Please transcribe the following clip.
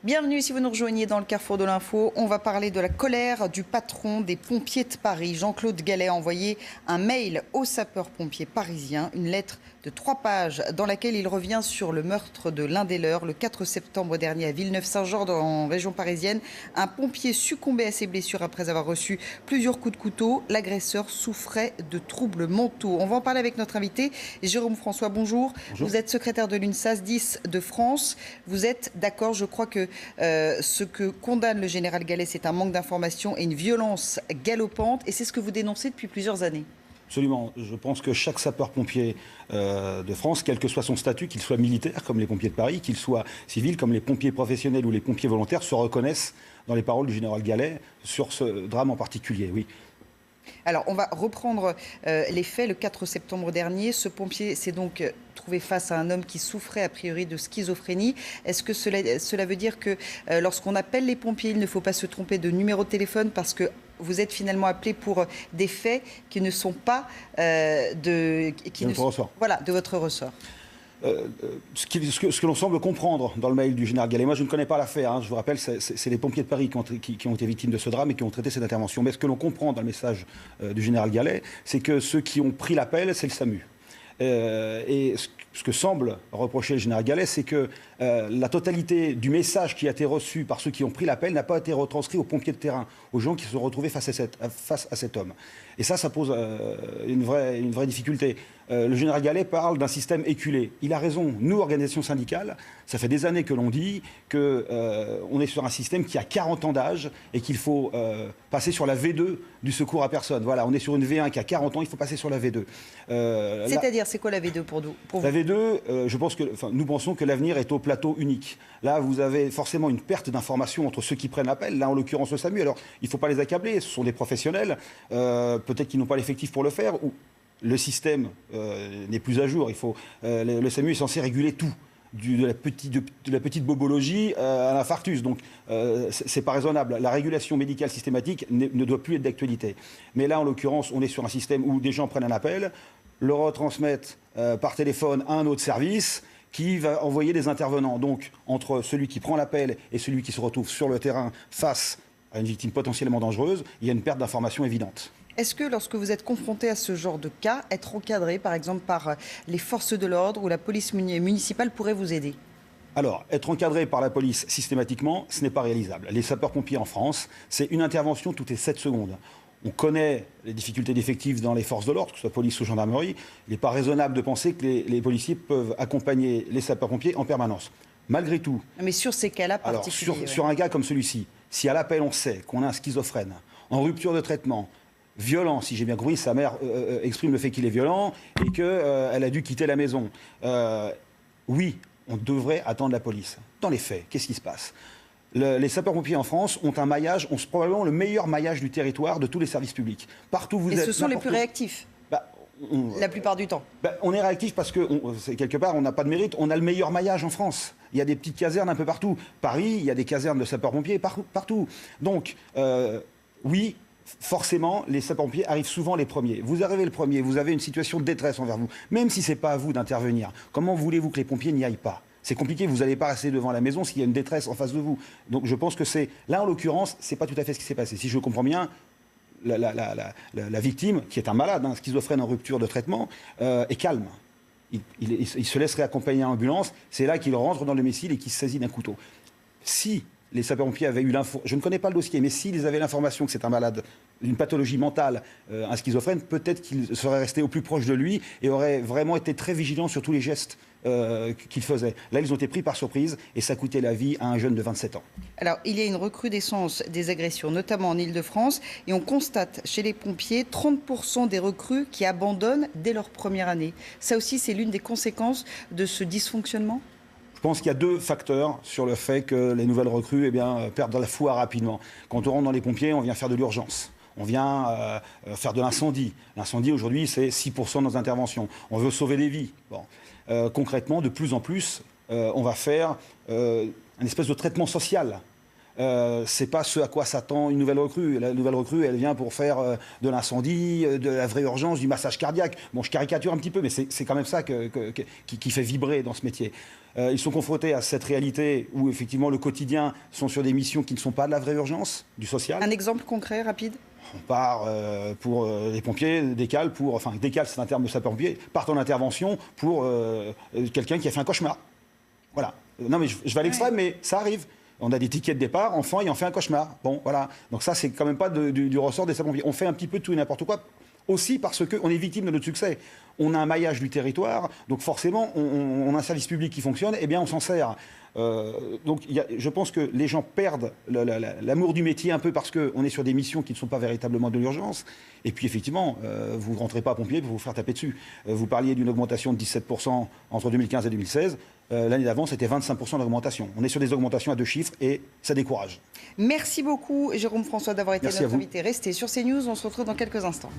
Bienvenue si vous nous rejoignez dans le Carrefour de l'Info. On va parler de la colère du patron des pompiers de Paris. Jean-Claude Gallet a envoyé un mail aux sapeurs-pompiers parisiens, une lettre de 3 pages dans laquelle il revient sur le meurtre de l'un des leurs le 4 septembre dernier à Villeneuve-Saint-Georges en région parisienne. Un pompier succombait à ses blessures après avoir reçu plusieurs coups de couteau. L'agresseur souffrait de troubles mentaux. On va en parler avec notre invité, Jérôme François. Bonjour. Bonjour. Vous êtes secrétaire de l'UNSAS 10 de France. Vous êtes d'accord, je crois que ce que condamne le général Gallet, c'est un manque d'information et une violence galopante. Et c'est ce que vous dénoncez depuis plusieurs années. Absolument. Je pense que chaque sapeur-pompier de France, quel que soit son statut, qu'il soit militaire comme les pompiers de Paris, qu'il soit civil comme les pompiers professionnels ou les pompiers volontaires, se reconnaissent dans les paroles du général Gallet sur ce drame en particulier, oui. Alors, on va reprendre les faits. Le 4 septembre dernier, ce pompier s'est donc trouvé face à un homme qui souffrait a priori de schizophrénie. Est-ce que cela veut dire que lorsqu'on appelle les pompiers, il ne faut pas se tromper de numéro de téléphone parce que vous êtes finalement appelé pour des faits qui ne sont pas de votre ressort. Ce que l'on semble comprendre dans le mail du général Gallet, moi je ne connais pas l'affaire, hein, je vous rappelle, c'est les pompiers de Paris qui ont été victimes de ce drame et qui ont traité cette intervention. Mais ce que l'on comprend dans le message du général Gallet, c'est que ceux qui ont pris l'appel, c'est le SAMU. Et ce que semble reprocher le général Gallet, c'est que la totalité du message qui a été reçu par ceux qui ont pris l'appel n'a pas été retranscrit aux pompiers de terrain, aux gens qui se sont retrouvés face à cet homme. Et ça pose une vraie difficulté. Le général Gallet parle d'un système éculé. Il a raison. Nous, organisations syndicales, ça fait des années que l'on dit qu'on est sur un système qui a 40 ans d'âge et qu'il faut passer sur la V2 du secours à personne. Voilà, on est sur une V1 qui a 40 ans, il faut passer sur la V2. C'est-à-dire, c'est quoi la V2 pour vous? La V2, nous pensons que l'avenir est au plateau unique. Là, vous avez forcément une perte d'information entre ceux qui prennent l'appel, là en l'occurrence le SAMU. Alors, il ne faut pas les accabler, ce sont des professionnels, peut-être qu'ils n'ont pas l'effectif pour le faire, ou le système n'est plus à jour. Le SAMU est censé réguler tout. De la petite bobologie à l'infarctus. Donc, c'est pas raisonnable. La régulation médicale systématique ne doit plus être d'actualité. Mais là, en l'occurrence, on est sur un système où des gens prennent un appel, le retransmettent par téléphone à un autre service qui va envoyer des intervenants. Donc, entre celui qui prend l'appel et celui qui se retrouve sur le terrain face à une victime potentiellement dangereuse, il y a une perte d'information évidente. Est-ce que lorsque vous êtes confronté à ce genre de cas, être encadré par exemple par les forces de l'ordre ou la police municipale pourrait vous aider? Alors, être encadré par la police systématiquement, ce n'est pas réalisable. Les sapeurs-pompiers en France, c'est une intervention toutes les 7 secondes. On connaît les difficultés d'effectifs dans les forces de l'ordre, que ce soit police ou gendarmerie. Il n'est pas raisonnable de penser que les policiers peuvent accompagner les sapeurs-pompiers en permanence. Malgré tout... Mais sur ces cas-là particuliers... Alors, sur un cas comme celui-ci, si à l'appel on sait qu'on a un schizophrène, en rupture de traitement, violent, si j'ai bien compris, sa mère exprime le fait qu'il est violent et qu'elle a dû quitter la maison. Oui, on devrait attendre la police. Dans les faits, qu'est-ce qui se passe? Les sapeurs-pompiers en France ont un maillage, ont probablement le meilleur maillage du territoire de tous les services publics. Partout où vous êtes... Et ce sont les plus réactifs la plupart du temps. On est réactif parce que, quelque part, on n'a pas de mérite. On a le meilleur maillage en France. Il y a des petites casernes un peu partout. Paris, il y a des casernes de sapeurs-pompiers partout. Donc, oui... Forcément, les sapeurs-pompiers arrivent souvent les premiers. Vous arrivez le premier, vous avez une situation de détresse envers vous, même si ce n'est pas à vous d'intervenir. Comment voulez-vous que les pompiers n'y aillent pas? C'est compliqué, vous n'allez pas rester devant la maison s'il y a une détresse en face de vous. Donc je pense que c'est... Là, en l'occurrence, ce n'est pas tout à fait ce qui s'est passé. Si je comprends bien, la victime, qui est un malade, un schizophrène en rupture de traitement, est calme. Il se laisse réaccompagner à l'ambulance. C'est là qu'il rentre dans le domicile et qu'il se saisit d'un couteau. Si les sapeurs-pompiers avaient eu l'info, je ne connais pas le dossier, mais s'ils avaient l'information que c'est un malade, une pathologie mentale, un schizophrène, peut-être qu'ils seraient restés au plus proche de lui et auraient vraiment été très vigilants sur tous les gestes qu'il faisait. Là, ils ont été pris par surprise et ça coûtait la vie à un jeune de 27 ans. Alors, il y a une recrudescence des agressions, notamment en Ile-de-France, et on constate chez les pompiers 30% des recrues qui abandonnent dès leur première année. Ça aussi, c'est l'une des conséquences de ce dysfonctionnement ? Je pense qu'il y a 2 facteurs sur le fait que les nouvelles recrues perdent la foi rapidement. Quand on rentre dans les pompiers, on vient faire de l'urgence. On vient faire de l'incendie. L'incendie, aujourd'hui, c'est 6% de nos interventions. On veut sauver des vies. Bon. Concrètement, de plus en plus, on va faire une espèce de traitement social. c'est pas ce à quoi s'attend une nouvelle recrue. La nouvelle recrue, elle vient pour faire de l'incendie, de la vraie urgence, du massage cardiaque. Bon, je caricature un petit peu, mais c'est quand même ça qui fait vibrer dans ce métier. Ils sont confrontés à cette réalité où, effectivement, le quotidien sont sur des missions qui ne sont pas de la vraie urgence, du social. Un exemple concret, rapide? On part pour les pompiers, décale, décale, c'est un terme de sapeur-pompier, partent en intervention pour quelqu'un qui a fait un cauchemar. Voilà. Non, mais je vais à l'extrême, mais ça arrive. On a des tickets de départ, enfant, il en fait un cauchemar. Bon, voilà. Donc ça, c'est quand même pas du ressort des sapeurs-pompiers. On fait un petit peu de tout et n'importe quoi, aussi parce qu'on est victime de notre succès. On a un maillage du territoire, donc forcément, on a un service public qui fonctionne, eh bien, on s'en sert. Donc je pense que les gens perdent l'amour du métier un peu parce qu'on est sur des missions qui ne sont pas véritablement de l'urgence. Et puis effectivement, vous ne rentrez pas à pompier pour vous faire taper dessus. Vous parliez d'une augmentation de 17% entre 2015 et 2016. L'année d'avant, c'était 25% d'augmentation. On est sur des augmentations à 2 chiffres et ça décourage. Merci beaucoup, Jérôme François, d'avoir été Merci notre invité. Restez sur CNews, on se retrouve dans quelques instants.